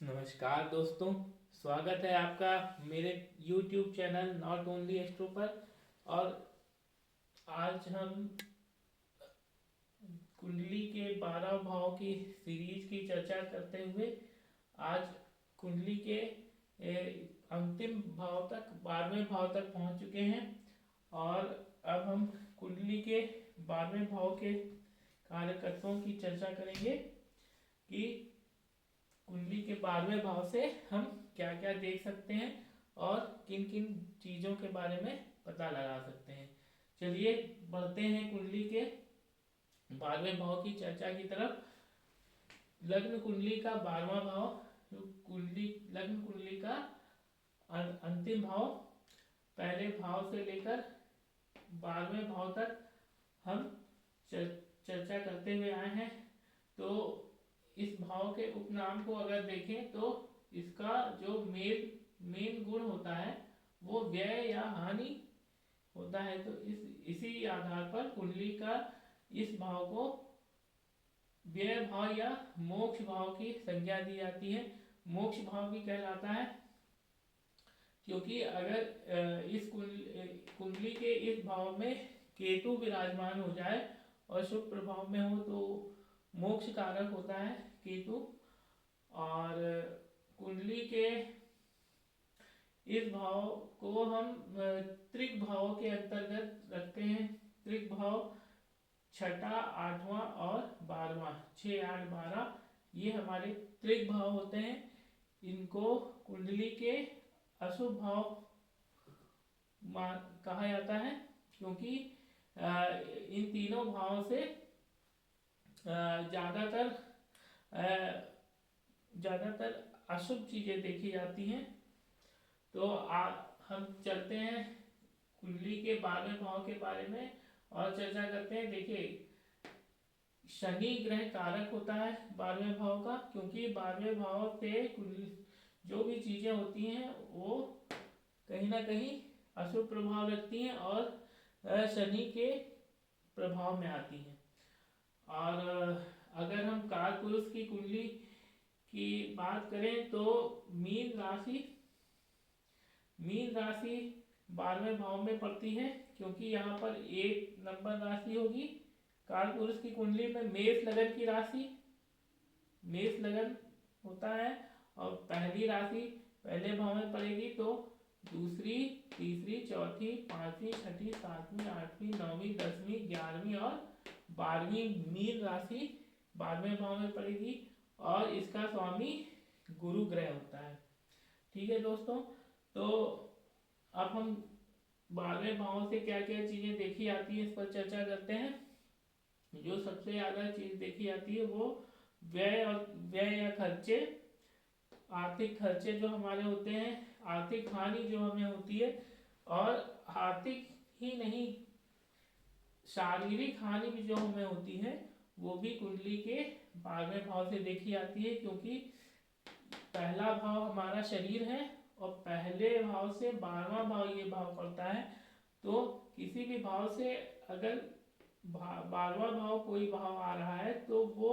नमस्कार दोस्तों, स्वागत है आपका मेरे YouTube channel not only astro पर। और आज हम कुंडली के 12 भाव की सीरीज की चर्चा करते हुए आज कुंडली के अंतिम भाव तक 12वें भाव तक पहुंच चुके हैं। और अब हम कुंडली के 12वें भाव के कारकत्वों की चर्चा करेंगे कि कुंडली के 12वें भाव से हम क्या क्या देख सकते हैं और किन किन चीज़ों के बारे में पता लगा सकते हैं। चलिए बढ़ते हैं कुंडली के 12वें भाव की चर्चा की तरफ। लग्न कुंडली का 12वां भाव, कुंडली लग्न कुंडली का अंतिम भाव, पहले भाव से लेकर 12वें भाव तक हम चर्चा करते हुए आए हैं। तो इस भाव के उपनाम को अगर देखें तो इसका जो मेन गुण होता है वो व्यय या हानि होता है। तो इसी आधार पर कुंडली का इस भाव को व्यय भाव या मोक्ष भाव की संज्ञा दी जाती है। मोक्ष भाव भी कहलाता है क्योंकि अगर इस कुंडली के इस भाव में केतु विराजमान हो जाए और शुभ प्रभाव में हो तो मोक्ष कारक होता है केतु। और कुंडली के इस भाव को हम त्रिक भाव के अंतर्गत रखते हैं। त्रिक भाव छठा, आठवां और 12वां, 6, 8, 12 ये हमारे त्रिक भाव होते हैं। इनको कुंडली के अशुभ भाव कहा जाता है क्योंकि इन तीनों भावों से ज़्यादातर अशुभ चीज़ें देखी जाती हैं। तो हम चलते हैं कुंडली के 12वें भाव के बारे में और चर्चा करते हैं। देखिए, शनि ग्रह कारक होता है 12वें भाव का, क्योंकि 12वें भाव से जो भी चीज़ें होती हैं वो कहीं ना कहीं अशुभ प्रभाव रखती हैं और शनि के प्रभाव में आती हैं। और अगर हम कालपुरुष की कुंडली की बात करें तो मीन राशि 12वें भाव में पड़ती है, क्योंकि यहाँ पर 1 नंबर राशि होगी। कालपुरुष की कुंडली में मेष लगन की राशि, मेष लगन होता है और पहली राशि पहले भाव में पड़ेगी। तो दूसरी, तीसरी, चौथी, पांचवी, छठी, सातवीं, आठवीं, 9वीं, 10वीं, 11वीं और 12वीं मीन राशि 12वें भाव में पड़ेगी और इसका स्वामी गुरु ग्रह होता है। ठीक है दोस्तों, तो अब हम 12वें भाव से क्या क्या चीज़ें देखी जाती है इस पर चर्चा करते हैं। जो सबसे ज़्यादा चीज़ देखी जाती है वो व्यय या खर्चे, आर्थिक खर्चे जो हमारे होते हैं, आर्थिक हानि जो हमें होती है। और आर्थिक ही नहीं, शारीरिक हानि भी जो हमें होती है वो भी कुंडली के 12वें भाव से देखी जाती है, क्योंकि पहला भाव हमारा शरीर है और पहले भाव से 12वां भाव ये भाव पड़ता है। तो किसी भी भाव से अगर 12वां भाव कोई भाव आ रहा है तो वो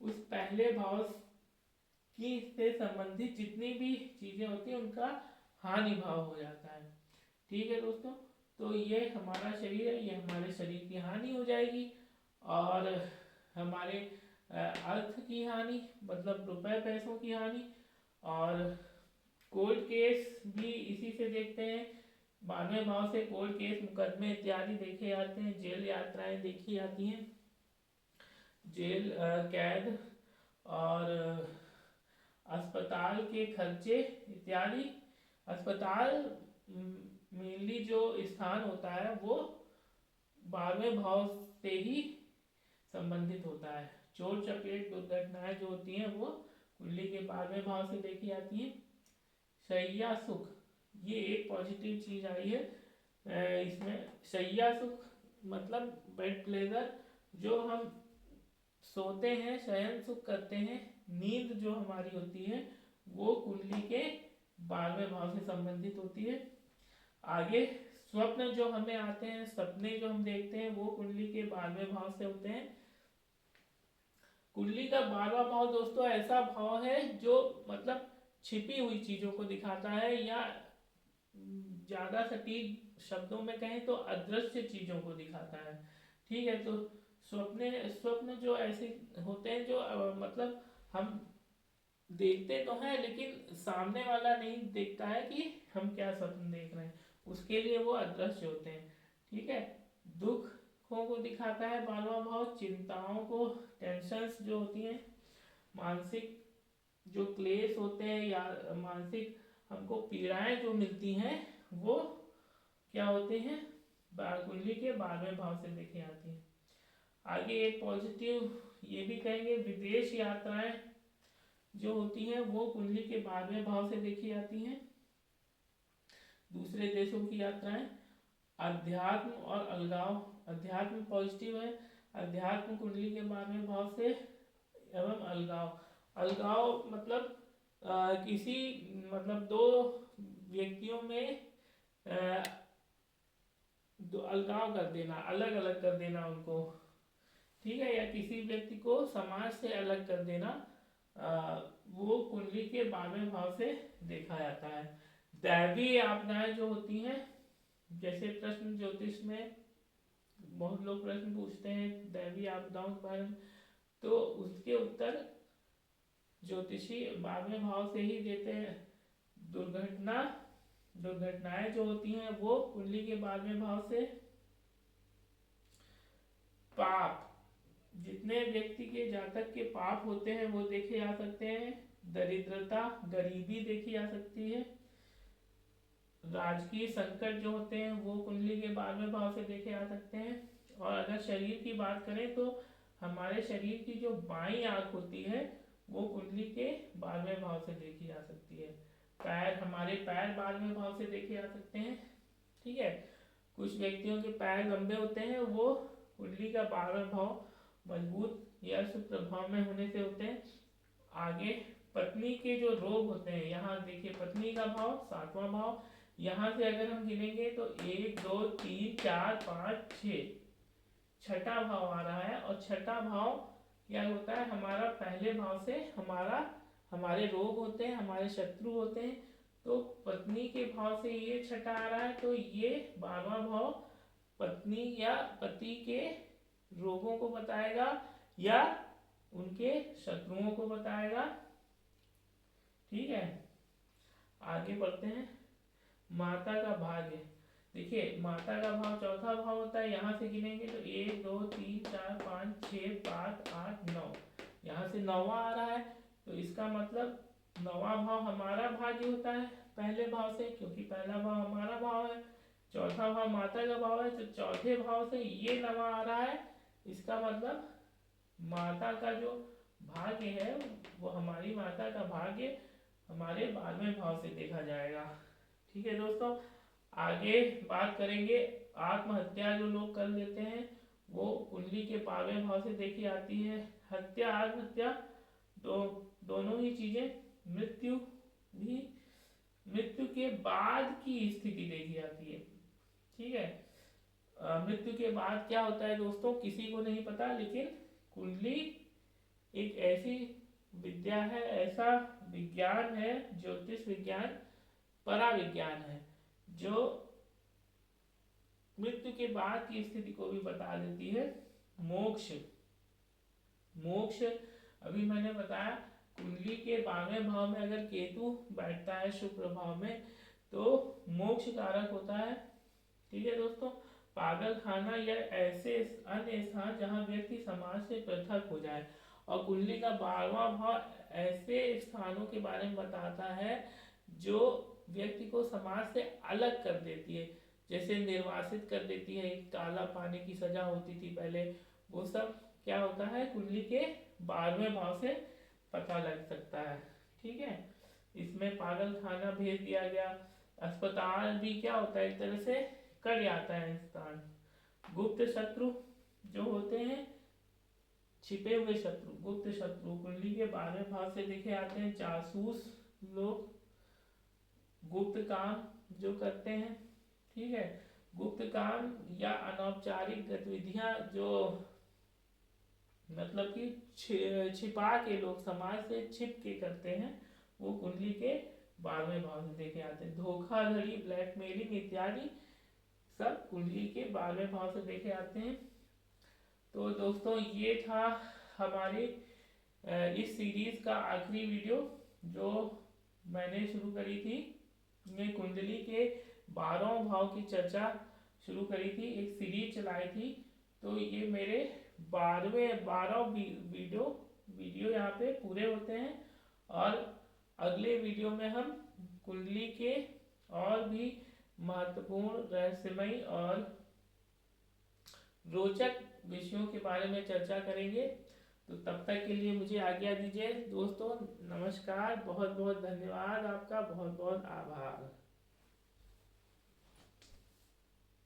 उस पहले भाव की से संबंधित जितनी भी चीज़ें होती हैं उनका हानि भाव हो जाता है। ठीक है दोस्तों, तो ये हमारा शरीर है, ये हमारे शरीर की हानि हो जाएगी। और हमारे अर्थ की हानि मतलब रुपए पैसों की हानि। और कोर्ट केस भी इसी से देखते हैं। 12वें भाव से कोर्ट केस, मुकदमे इत्यादि देखे जाते हैं। जेल यात्राएं देखी जाती हैं, जेल कैद और अस्पताल के खर्चे इत्यादि। अस्पताल मेनली जो स्थान होता है वो 12वें भाव से ही संबंधित होता है। चोट चपेट दुर्घटनाएं जो होती हैं वो कुंडली के 12वें भाव से देखी जाती हैं। शैया सुख, ये एक पॉजिटिव चीज आई है इसमें। शैया सुख मतलब बेड प्लेजर, जो हम सोते हैं, शयन सुख करते हैं, नींद जो हमारी होती है वो कुंडली के 12वें भाव से संबंधित होती है। आगे स्वप्न जो हमें आते हैं, सपने जो हम देखते हैं वो कुंडली के 12वें भाव से होते हैं। कुंडली का 12वां भाव दोस्तों ऐसा भाव है जो मतलब छिपी हुई चीजों को दिखाता है, या ज्यादा सटीक शब्दों में कहें तो अदृश्य चीजों को दिखाता है। ठीक है, तो स्वप्न स्वप्न जो ऐसे होते हैं जो मतलब हम देखते तो हैं लेकिन सामने वाला नहीं देखता है कि हम क्या स्वप्न देख रहे हैं, उसके लिए वो अदृश्य होते हैं। ठीक है, दुखों को दिखाता है 12वां भाव, चिंताओं को, टेंशन्स जो होती हैं, मानसिक जो क्लेश होते हैं या मानसिक हमको पीड़ाएं जो मिलती हैं वो क्या होते हैं, कुंडली के 12वें भाव से देखे आती हैं। आगे एक पॉजिटिव ये भी कहेंगे, विदेश यात्राएं जो होती हैं वो कुंडली के 12वें भाव से देखी जाती हैं। दूसरे देशों की यात्राएं, अध्यात्म और अलगाव, अध्यात्म पॉजिटिव है, अध्यात्म कुंडली के 12वें भाव से, एवं अलगाव, अलगाव मतलब किसी मतलब दो व्यक्तियों में अलगाव कर देना, अलग अलग कर देना उनको। ठीक है, या किसी व्यक्ति को समाज से अलग कर देना, वो कुंडली के 12वें भाव से देखा जाता है। दैवीय आपदाएं जो होती हैं, जैसे प्रश्न ज्योतिष में बहुत लोग प्रश्न पूछते हैं दैवीय आपदाओं के बारे में, तो उसके उत्तर ज्योतिषी 12वें भाव से ही देते हैं। दुर्घटनाएं जो होती हैं वो कुंडली के 12वें भाव से। पाप, जितने व्यक्ति के जातक के पाप होते हैं वो देखे जा सकते हैं। दरिद्रता, गरीबी देखी जा सकती है। राजकीय संकट जो होते हैं वो कुंडली के 12वें भाव से देखे जा सकते हैं। और अगर शरीर की बात करें तो हमारे शरीर की जो बाईं आंख होती है वो कुंडली के 12वें भाव से देखी जा सकती है। पैर, हमारे पैर 12वें भाव से देखे जा सकते हैं। ठीक है, कुछ व्यक्तियों के पैर लंबे होते हैं, वो कुंडली का 12वां भाव मजबूत या सुप्रभाव में होने से होते हैं। आगे पत्नी के जो रोग होते हैं, यहाँ देखिए पत्नी का भाव 7वां भाव, यहाँ से अगर हम गिनेंगे तो 1 2 3 4 5 6, छठा भाव आ रहा है। और छठा भाव क्या होता है, हमारा पहले भाव से हमारे रोग होते हैं, हमारे शत्रु होते हैं। तो पत्नी के भाव से ये छठा आ रहा है, तो ये 12वां भाव पत्नी या पति के रोगों को बताएगा या उनके शत्रुओं को बताएगा। ठीक है, आगे बढ़ते हैं। माता का भाग्य, देखिए माता का भाव चौथा भाव होता है, यहाँ से गिनेंगे तो 1 2 3 4 5 6 7 8 9, यहाँ से 9वां आ रहा है। तो इसका मतलब 9वां भाव हमारा भाग्य होता है पहले भाव से, क्योंकि पहला भाव हमारा भाव है। चौथा भाव माता का भाव है, तो चौथे भाव से ये 9वां आ रहा है। इसका मतलब माता का जो भाग्य है वो हमारी माता का भाग्य हमारे 12वें भाव से देखा जाएगा। ठीक है दोस्तों, आगे बात करेंगे आत्महत्या जो लोग कर लेते हैं वो कुंडली के 12वें भाव से देखी आती है। हत्या, आत्महत्या दोनों ही चीजें, मृत्यु भी मृत्यु के बाद की स्थिति देखी जाती है। ठीक है, मृत्यु के बाद क्या होता है दोस्तों किसी को नहीं पता, लेकिन कुंडली एक ऐसी विद्या है, ऐसा विज्ञान है, ज्योतिष विज्ञान पराविज्ञान है जो मृत्यु के बाद की स्थिति को भी बता देती है। मोक्ष, मोक्ष अभी मैंने बताया कुंडली के 12वें भाव में अगर केतु बैठता है शुक्र भाव में तो मोक्ष कारक होता है। ठीक है दोस्तों, पागल खाना या ऐसे अन्य स्थान जहाँ व्यक्ति समाज से पृथक हो जाए। और कुंडली का 12वां भाव ऐसे स्थानों के बारे में बताता है जो व्यक्ति को समाज से अलग कर देती है, जैसे निर्वासित कर देती है, काला पानी की सजा होती थी पहले, वो सब क्या होता है कुंडली के 12वें भाव से पता लग सकता है। ठीक है, इसमें पागल खाना भेज दिया गया, अस्पताल भी क्या होता है एक तरह से कट जाता है स्थान। गुप्त शत्रु जो होते हैं, छिपे हुए शत्रु, गुप्त शत्रु कुंडली के 12वें भाव से देखे आते हैं। जासूस लोग, गुप्त काम जो करते हैं। ठीक है, गुप्त काम या अनौपचारिक गतिविधियां जो मतलब कि छिपा के, लोग समाज से छिप के करते हैं, वो कुंडली के 12वें भाव से देखे आते हैं। धोखाधड़ी, ब्लैकमेलिंग इत्यादि सब कुंडली के 12वें भाव से देखे आते हैं। तो दोस्तों ये था हमारे इस सीरीज का आखिरी वीडियो जो मैंने शुरू करी थी। ये कुंडली के 12 भाव की चर्चा शुरू करी थी, एक सीरीज चलाई थी। तो ये मेरे 12 वीडियो यहाँ पे पूरे होते हैं। और अगले वीडियो में हम कुंडली के और भी महत्वपूर्ण, रहस्यमयी और रोचक विषयों के बारे में चर्चा करेंगे। तो तब तक के लिए मुझे आज्ञा दीजिए दोस्तों। नमस्कार, बहुत बहुत धन्यवाद, आपका बहुत बहुत आभार।